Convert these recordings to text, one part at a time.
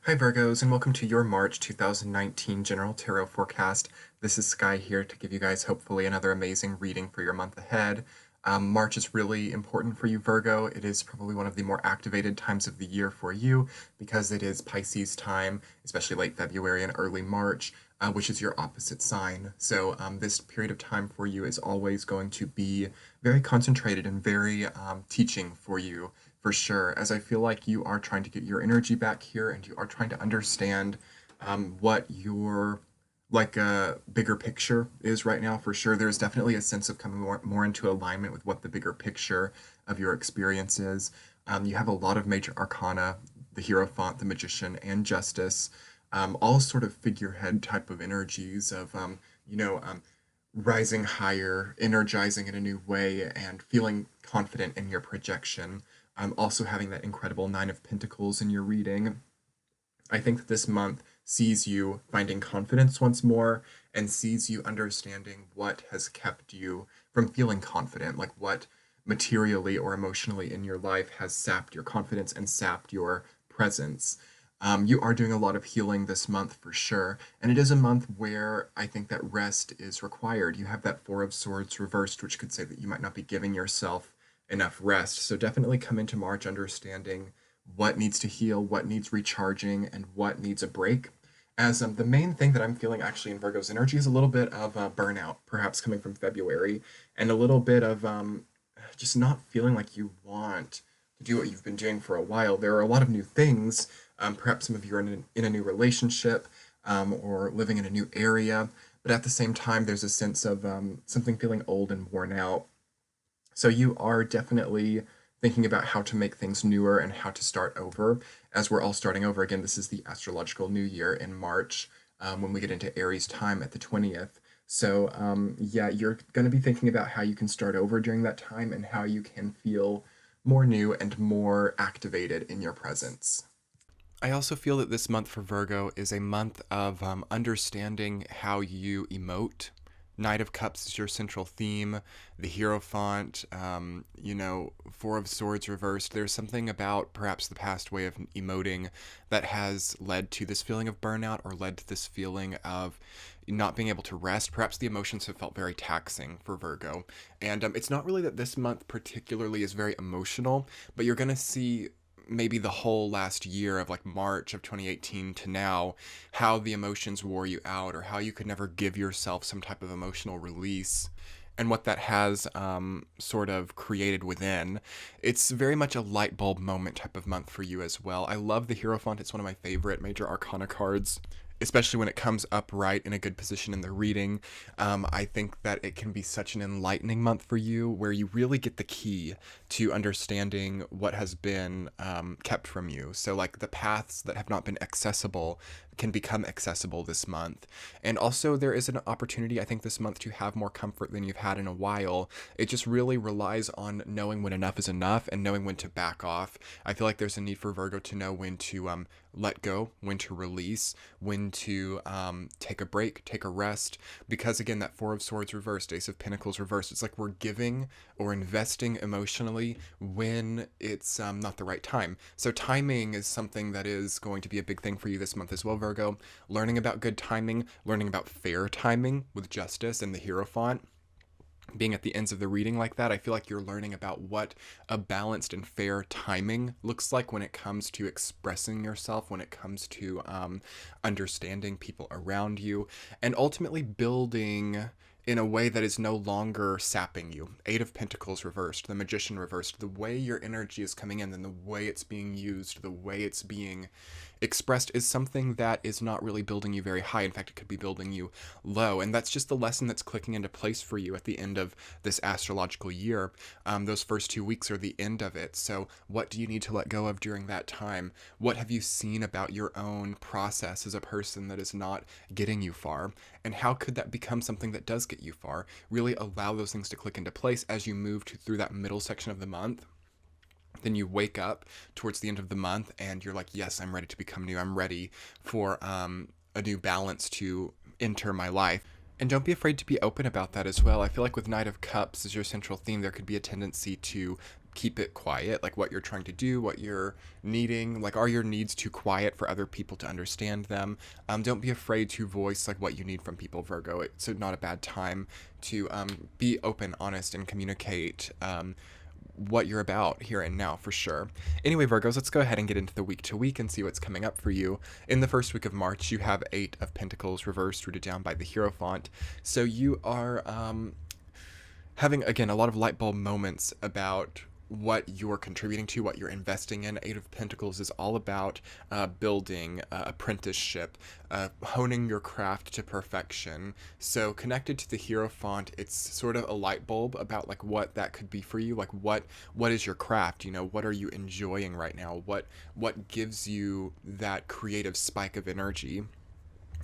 Hi Virgos, and welcome to your March 2019 General Tarot Forecast. This is Sky here to give you guys hopefully another amazing reading for your month ahead. March is really important for you, Virgo. It is probably one of the more activated times of the year for you because it is Pisces time, especially late February and early March, which is your opposite sign. So this period of time for you is always going to be very concentrated and very teaching for you for sure, as I feel like you are trying to get your energy back here and you are trying to understand what your bigger picture is right now for sure. There's definitely a sense of coming more into alignment with what the bigger picture of your experience is. You have a lot of major arcana, the Hierophant, the Magician, and Justice, all sort of figurehead type of energies of, rising higher, energizing in a new way, and feeling confident in your projection. Also having that incredible Nine of Pentacles in your reading. I think that this month sees you finding confidence once more and sees you understanding what has kept you from feeling confident, like what materially or emotionally in your life has sapped your confidence and sapped your presence. You are doing a lot of healing this month for sure, and it is a month where I think that rest is required. You have that Four of Swords reversed, which could say that you might not be giving yourself enough rest. So definitely come into March understanding what needs to heal, what needs recharging, and what needs a break. As the main thing that I'm feeling actually in Virgo's energy is a little bit of burnout, perhaps coming from February, and a little bit of just not feeling like you want to do what you've been doing for a while. There are a lot of new things. Perhaps some of you are in a new relationship or living in a new area, but at the same time, there's a sense of something feeling old and worn out. So you are definitely thinking about how to make things newer and how to start over. As we're all starting over again, this is the astrological new year in March when we get into Aries time at the 20th. So yeah, you're going to be thinking about how you can start over during that time and how you can feel more new and more activated in your presence. I also feel that this month for Virgo is a month of understanding how you emote. Knight of Cups is your central theme. The Hierophant, Four of Swords reversed. There's something about perhaps the past way of emoting that has led to this feeling of burnout or led to this feeling of not being able to rest. Perhaps the emotions have felt very taxing for Virgo. And it's not really that this month particularly is very emotional, but you're going to see maybe the whole last year of like March of 2018 to now, how the emotions wore you out or how you could never give yourself some type of emotional release and what that has sort of created within. It's very much a light bulb moment type of month for you as well. I love the Hierophant. It's one of my favorite major arcana cards, especially when it comes upright in a good position in the reading. I think that it can be such an enlightening month for you where you really get the key to understanding what has been kept from you. So, like the paths that have not been accessible can become accessible this month. And also, there is an opportunity, I think, this month to have more comfort than you've had in a while. It just really relies on knowing when enough is enough and knowing when to back off. I feel like there's a need for Virgo to know when to let go, when to release, when to take a break, take a rest. Because again, that Four of Swords reversed, Ace of Pentacles reversed, it's like we're giving or investing emotionally when it's not the right time. So timing is something that is going to be a big thing for you this month as well, Virgo. Learning about good timing, learning about fair timing with Justice and the Hierophant, being at the ends of the reading like that, I feel like you're learning about what a balanced and fair timing looks like when it comes to expressing yourself, when it comes to understanding people around you, and ultimately building in a way that is no longer sapping you. Eight of Pentacles reversed, the Magician reversed. The way your energy is coming in and the way it's being used, the way it's being expressed is something that is not really building you very high. In fact, it could be building you low. And that's just the lesson that's clicking into place for you at the end of this astrological year. Those first 2 weeks are the end of it. So what do you need to let go of during that time? What have you seen about your own process as a person that is not getting you far? And how could that become something that does get you far? Really allow those things to click into place as you move through that middle section of the month. Then you wake up towards the end of the month and you're like, yes, I'm ready to become new. I'm ready for a new balance to enter my life. And don't be afraid to be open about that as well. I feel like with Knight of Cups as your central theme, there could be a tendency to keep it quiet, like what you're trying to do, what you're needing, like are your needs too quiet for other people to understand them? Don't be afraid to voice like what you need from people, Virgo. It's not a bad time to be open, honest, and communicate what you're about here and now, for sure. Anyway, Virgos, let's go ahead and get into the week to week and see what's coming up for you. In the first week of March, you have 8 of Pentacles reversed, rooted down by the Hierophant. So you are having, again, a lot of light bulb moments about what you're contributing to, what you're investing in. 8 of Pentacles is all about building, apprenticeship, honing your craft to perfection. So connected to the Hierophant, it's sort of a light bulb about like what that could be for you. Like what is your craft? You know, what are you enjoying right now? What gives you that creative spike of energy?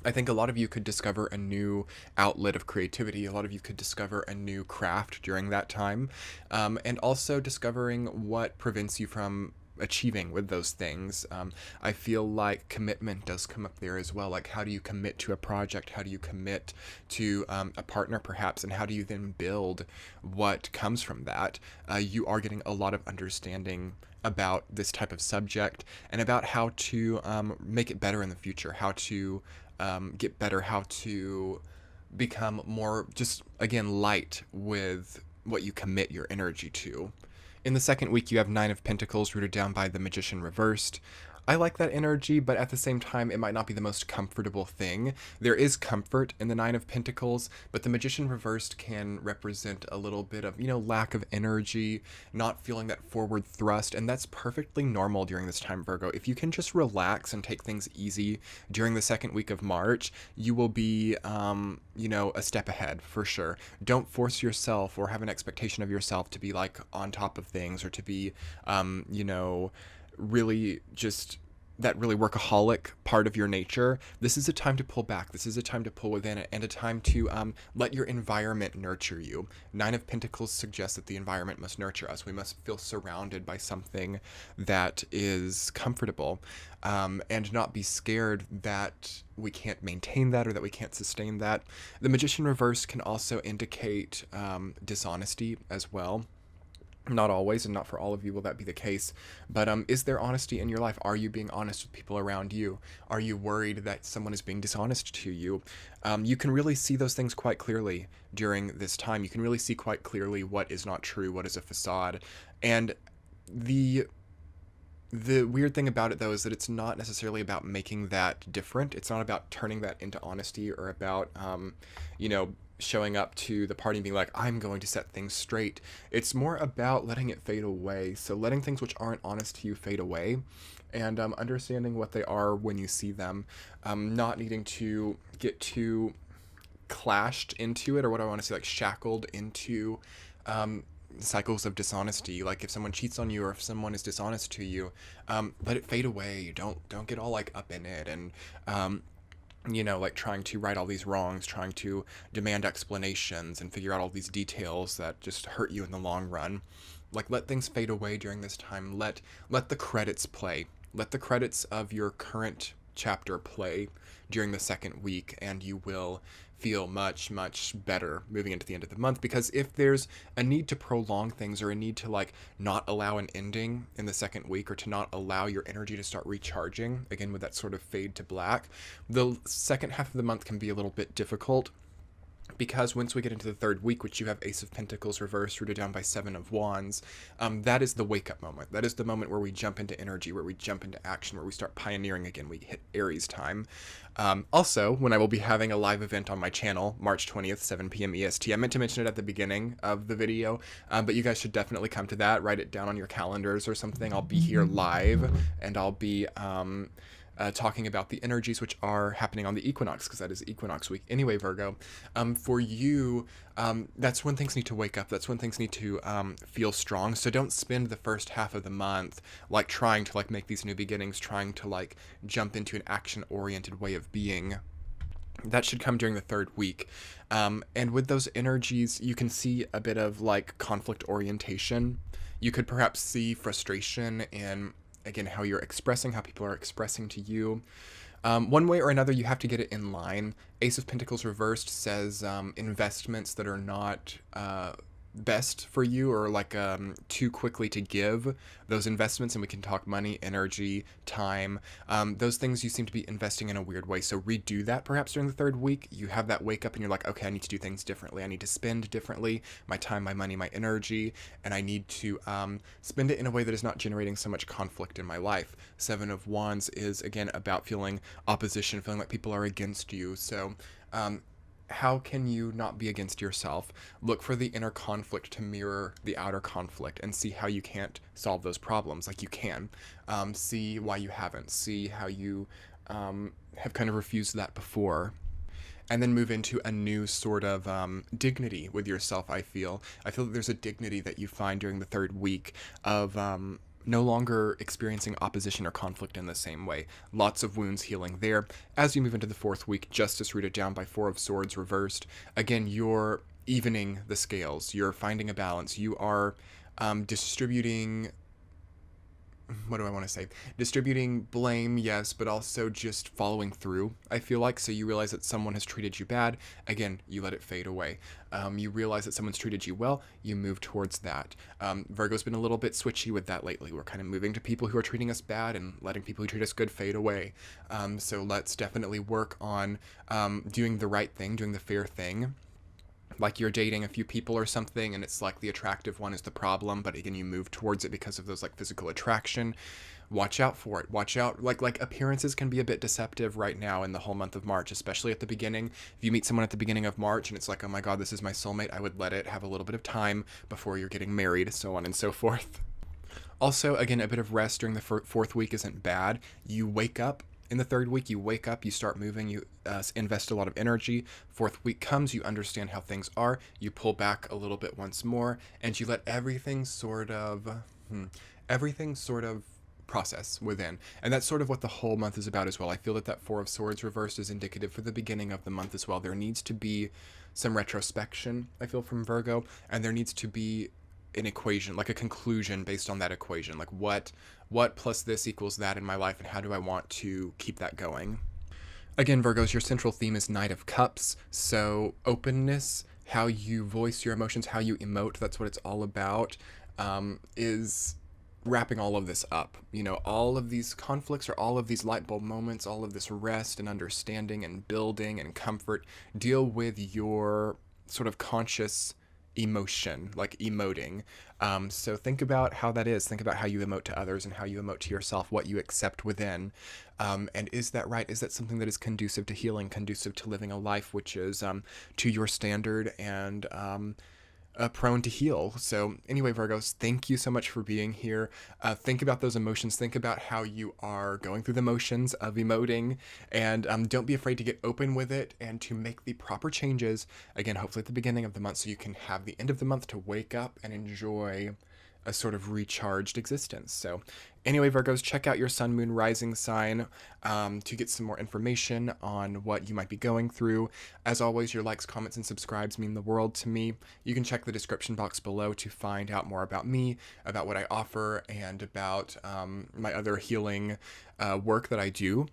I think a lot of you could discover a new outlet of creativity. A lot of you could discover a new craft during that time. And also discovering what prevents you from achieving with those things. I feel like commitment does come up there as well. Like, how do you commit to a project? How do you commit to a partner, perhaps? And how do you then build what comes from that? You are getting a lot of understanding about this type of subject and about how to make it better in the future, how to get better, how to become more, just again, light with what you commit your energy to. In the second week, you have 9 of Pentacles rooted down by the Magician reversed. I like that energy, but at the same time, it might not be the most comfortable thing. There is comfort in the 9 of Pentacles, but the Magician reversed can represent a little bit of, lack of energy, not feeling that forward thrust, and that's perfectly normal during this time, Virgo. If you can just relax and take things easy during the second week of March, you will be, a step ahead, for sure. Don't force yourself or have an expectation of yourself to be, like, on top of things or to be, really just that really workaholic part of your nature. This is a time to pull back. This is a time to pull within it, and a time to let your environment nurture you. 9 of Pentacles suggests that the environment must nurture us. We must feel surrounded by something that is comfortable, and not be scared that we can't maintain that or that we can't sustain that. The Magician reverse can also indicate dishonesty as well. Not always, and not for all of you will that be the case, but is there honesty in your life? Are you being honest with people around you? Are you worried that someone is being dishonest to you? You can really see those things quite clearly during this time. You can really see quite clearly what is not true, what is a facade. And the weird thing about it, though, is that it's not necessarily about making that different. It's not about turning that into honesty or about, showing up to the party and being like, I'm going to set things straight. It's more about letting it fade away. So letting things which aren't honest to you fade away, and understanding what they are when you see them, not needing to get too clashed into it, or what I want to say, like shackled into cycles of dishonesty. Like if someone cheats on you or if someone is dishonest to you, let it fade away. Don't get all like up in it and like trying to right all these wrongs, trying to demand explanations and figure out all these details that just hurt you in the long run. Like, let things fade away during this time. Let the credits play. Let the credits of your current chapter play during the second week, and you will feel much, much better moving into the end of the month. Because if there's a need to prolong things or a need to like not allow an ending in the second week, or to not allow your energy to start recharging again with that sort of fade to black, the second half of the month can be a little bit difficult. Because once we get into the third week, which you have Ace of Pentacles reversed, rooted down by 7 of Wands, that is the wake-up moment. That is the moment where we jump into energy, where we jump into action, where we start pioneering again. We hit Aries time. Also, when I will be having a live event on my channel, March 20th, 7 p.m. EST. I meant to mention it at the beginning of the video, but you guys should definitely come to that. Write it down on your calendars or something. I'll be here live, and I'll be talking about the energies which are happening on the equinox, because that is equinox week. Anyway, Virgo, for you, that's when things need to wake up. That's when things need to feel strong. So don't spend the first half of the month like trying to like make these new beginnings, trying to like jump into an action-oriented way of being. That should come during the third week. And with those energies, you can see a bit of like conflict orientation. You could perhaps see frustration in, again, how you're expressing, how people are expressing to you. One way or another, you have to get it in line. Ace of Pentacles reversed says investments that are not best for you, or like too quickly to give those investments. And we can talk money, energy, time, those things you seem to be investing in a weird way. So redo that perhaps during the third week. You have that wake up and you're like, okay, I need to do things differently. I need to spend differently my time, my money, my energy, and I need to spend it in a way that is not generating so much conflict in my life. Seven of Wands is again about feeling opposition, feeling like people are against you. So how can you not be against yourself? Look for the inner conflict to mirror the outer conflict and see how you can't solve those problems like you can. See why you haven't. See how you have kind of refused that before. And then move into a new sort of dignity with yourself. I feel that there's a dignity that you find during the third week of no longer experiencing opposition or conflict in the same way. Lots of wounds healing there. As you move into the fourth week, Justice rooted down by Four of Swords reversed. Again, you're evening the scales. You're finding a balance. You are distributing, what do I want to say? Distributing blame, yes, but also just following through, I feel like. So you realize that someone has treated you bad. Again, you let it fade away. You realize that someone's treated you well. You move towards that. Virgo's been a little bit switchy with that lately. We're kind of moving to people who are treating us bad and letting people who treat us good fade away. So let's definitely work on doing the right thing, doing the fair thing. Like you're dating a few people or something and it's like the attractive one is the problem, but again you move towards it because of those like physical attraction. Watch out for it. Watch out. Like appearances can be a bit deceptive right now in the whole month of March, especially at the beginning. If you meet someone at the beginning of March and it's like, oh my god, this is my soulmate, I would let it have a little bit of time before you're getting married, so on and so forth. Also, again, a bit of rest during the fourth week isn't bad. You wake up in the third week, you wake up, you start moving, you invest a lot of energy. Fourth week comes, you understand how things are, you pull back a little bit once more, and you let everything sort of process within. And that's sort of what the whole month is about as well. I feel that that Four of Swords reversed is indicative for the beginning of the month as well. There needs to be some retrospection, I feel, from Virgo, and there needs to be an equation, like a conclusion based on that equation. Like what plus this equals that in my life, and how do I want to keep that going? Again, Virgos, your central theme is Knight of Cups. So openness, how you voice your emotions, how you emote, that's what it's all about, is wrapping all of this up. You know, all of these conflicts or all of these light bulb moments, all of this rest and understanding and building and comfort, deal with your sort of conscious emotion, like emoting. So think about how that is. Think about how you emote to others and how you emote to yourself, what you accept within. And is that right? Is that something that is conducive to healing, conducive to living a life which is to your standard and prone to heal? So anyway, Virgos, thank you so much for being here. Think about those emotions. Think about how you are going through the motions of emoting, and don't be afraid to get open with it and to make the proper changes, again, hopefully at the beginning of the month, so you can have the end of the month to wake up and enjoy a sort of recharged existence. So anyway, Virgos, check out your sun, moon, rising sign to get some more information on what you might be going through. As always, your likes, comments, and subscribes mean the world to me. You can check the description box below to find out more about me, about what I offer, and about my other healing work that I do.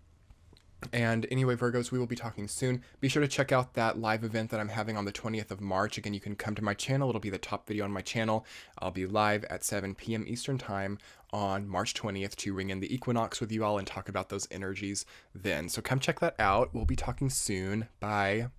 And anyway, Virgos, we will be talking soon. Be sure to check out that live event that I'm having on the 20th of March. Again, you can come to my channel. It'll be the top video on my channel. I'll be live at 7 p.m. Eastern Time on March 20th to ring in the equinox with you all and talk about those energies then. So come check that out. We'll be talking soon. Bye.